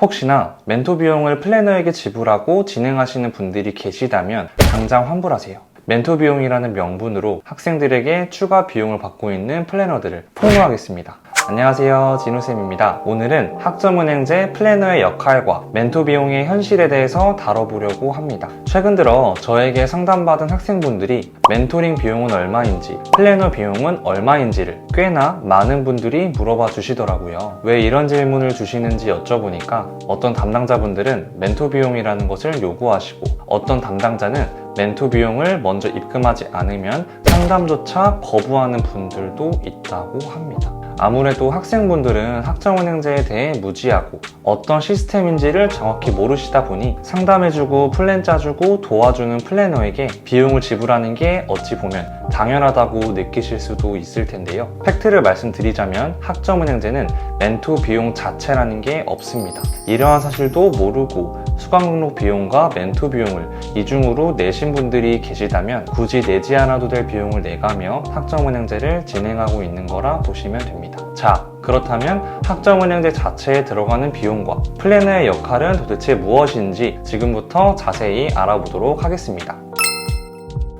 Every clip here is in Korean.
혹시나 멘토 비용을 플래너에게 지불하고 진행하시는 분들이 계시다면 당장 환불하세요. 멘토 비용이라는 명분으로 학생들에게 추가 비용을 받고 있는 플래너들을 폭로하겠습니다. 안녕하세요, 진우쌤입니다. 오늘은 학점은행제 플래너의 역할과 멘토 비용의 현실에 대해서 다뤄보려고 합니다. 최근 들어 저에게 상담받은 학생분들이 멘토링 비용은 얼마인지, 플래너 비용은 얼마인지를 꽤나 많은 분들이 물어봐 주시더라고요. 왜 이런 질문을 주시는지 여쭤보니까 어떤 담당자분들은 멘토 비용이라는 것을 요구하시고 어떤 담당자는 멘토 비용을 먼저 입금하지 않으면 상담조차 거부하는 분들도 있다고 합니다. 아무래도 학생분들은 학점은행제에 대해 무지하고 어떤 시스템인지를 정확히 모르시다 보니 상담해주고 플랜 짜주고 도와주는 플래너에게 비용을 지불하는 게 어찌 보면 당연하다고 느끼실 수도 있을 텐데요. 팩트를 말씀드리자면 학점은행제는 멘토 비용 자체라는 게 없습니다. 이러한 사실도 모르고 수강 등록 비용과 멘토 비용을 이중으로 내신 분들이 계시다면 굳이 내지 않아도 될 비용을 내가며 학점은행제를 진행하고 있는 거라 보시면 됩니다. 자, 그렇다면 학점은행제 자체에 들어가는 비용과 플래너의 역할은 도대체 무엇인지 지금부터 자세히 알아보도록 하겠습니다.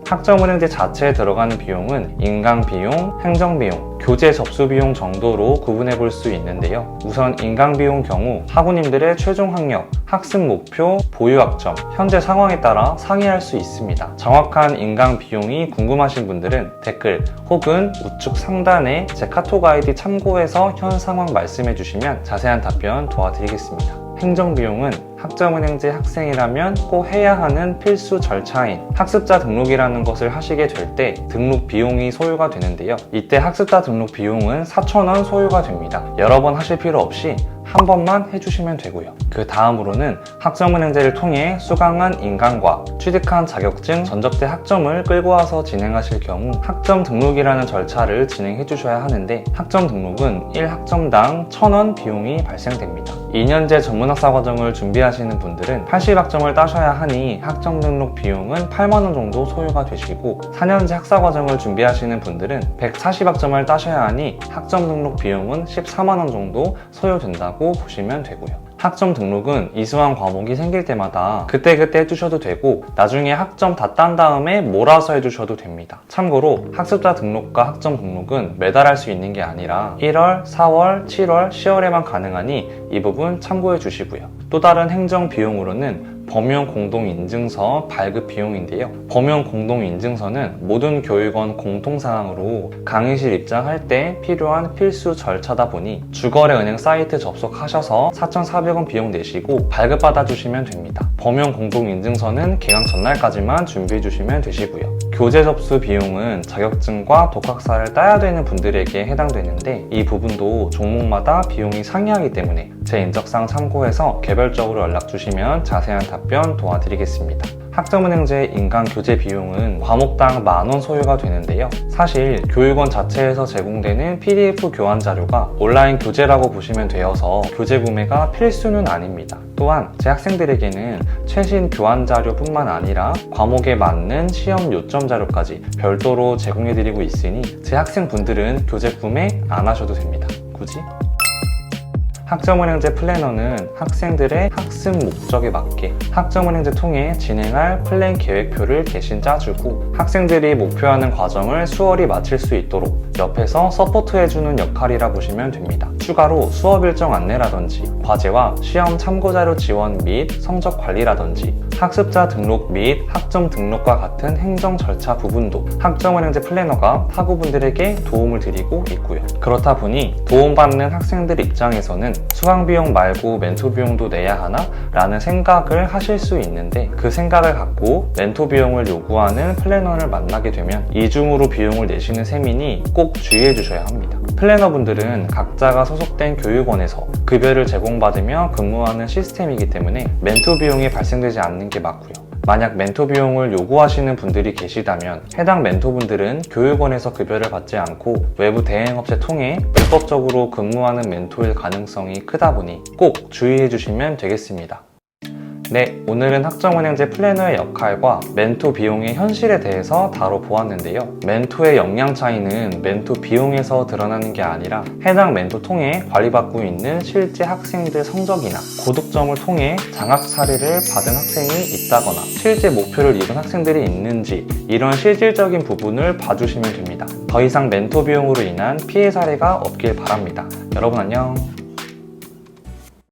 학점은행제 자체에 들어가는 비용은 인강비용, 행정비용, 교재 접수비용 정도로 구분해 볼 수 있는데요. 우선 인강비용 경우 학우님들의 최종 학력, 학습 목표, 보유 학점, 현재 상황에 따라 상이할 수 있습니다. 정확한 인강비용이 궁금하신 분들은 댓글 혹은 우측 상단에 제 카톡 아이디 참고해서 현 상황 말씀해 주시면 자세한 답변 도와드리겠습니다. 행정비용은 학점은행제 학생이라면 꼭 해야 하는 필수 절차인 학습자 등록이라는 것을 하시게 될 때 등록 비용이 소요가 되는데요. 이때 학습자 등록 비용은 4,000원 소요가 됩니다. 여러 번 하실 필요 없이 한 번만 해주시면 되고요. 그 다음으로는 학점은행제를 통해 수강한 인강과 취득한 자격증, 전적대 학점을 끌고 와서 진행하실 경우 학점 등록이라는 절차를 진행해 주셔야 하는데 학점 등록은 1학점당 1,000원 비용이 발생됩니다. 2년제 전문학사 과정을 준비하시는 분들은 80학점을 따셔야 하니 학점 등록 비용은 8만원 정도 소요가 되시고 4년제 학사 과정을 준비하시는 분들은 140학점을 따셔야 하니 학점 등록 비용은 14만원 정도 소요된다고 보시면 되고요. 학점 등록은 이수한 과목이 생길 때마다 그때그때 해주셔도 되고 나중에 학점 다 딴 다음에 몰아서 해주셔도 됩니다. 참고로 학습자 등록과 학점 등록은 매달 할 수 있는 게 아니라 1월, 4월, 7월, 10월에만 가능하니 이 부분 참고해 주시고요. 또 다른 행정 비용으로는 범용 공동인증서 발급 비용인데요. 범용 공동인증서는 모든 교육원 공통사항으로 강의실 입장할 때 필요한 필수 절차다 보니 주거래 은행 사이트 접속하셔서 4,400원 비용 내시고 발급받아 주시면 됩니다. 범용 공동인증서는 개강 전날까지만 준비해 주시면 되시고요. 교재 접수 비용은 자격증과 독학사를 따야 되는 분들에게 해당되는데 이 부분도 종목마다 비용이 상이하기 때문에 제 인적사항 참고해서 개별적으로 연락 주시면 자세한 답변 도와드리겠습니다. 학점은행제 인강 교재 비용은 과목당 만원 소요가 되는데요. 사실 교육원 자체에서 제공되는 PDF 교환 자료가 온라인 교재라고 보시면 되어서 교재 구매가 필수는 아닙니다. 또한 제 학생들에게는 최신 교환 자료뿐만 아니라 과목에 맞는 시험 요점 자료까지 별도로 제공해드리고 있으니 제 학생분들은 교재 구매 안 하셔도 됩니다. 굳이? 학점은행제 플래너는 학생들의 학습 목적에 맞게 학점은행제 통해 진행할 플랜 계획표를 대신 짜주고 학생들이 목표하는 과정을 수월히 마칠 수 있도록 옆에서 서포트해주는 역할이라 보시면 됩니다. 추가로 수업 일정 안내라든지 과제와 시험 참고자료 지원 및 성적 관리라든지 학습자 등록 및 학점 등록과 같은 행정 절차 부분도 학점은행제 플래너가 학우분들에게 도움을 드리고 있고요. 그렇다 보니 도움받는 학생들 입장에서는 수강비용 말고 멘토 비용도 내야 하나? 라는 생각을 하실 수 있는데 그 생각을 갖고 멘토 비용을 요구하는 플래너를 만나게 되면 이중으로 비용을 내시는 셈이니 꼭 주의해 주셔야 합니다. 플래너분들은 각자가 소속된 교육원에서 급여를 제공받으며 근무하는 시스템이기 때문에 멘토 비용이 발생되지 않는 게 맞고요. 만약 멘토 비용을 요구하시는 분들이 계시다면 해당 멘토분들은 교육원에서 급여를 받지 않고 외부 대행업체 통해 불법적으로 근무하는 멘토일 가능성이 크다 보니 꼭 주의해 주시면 되겠습니다. 네, 오늘은 학점은행제 플래너의 역할과 멘토 비용의 현실에 대해서 다뤄보았는데요. 멘토의 역량 차이는 멘토 비용에서 드러나는 게 아니라 해당 멘토 통해 관리받고 있는 실제 학생들 성적이나 고득점을 통해 장학 사례를 받은 학생이 있다거나 실제 목표를 이룬 학생들이 있는지 이런 실질적인 부분을 봐주시면 됩니다. 더 이상 멘토 비용으로 인한 피해 사례가 없길 바랍니다. 여러분 안녕.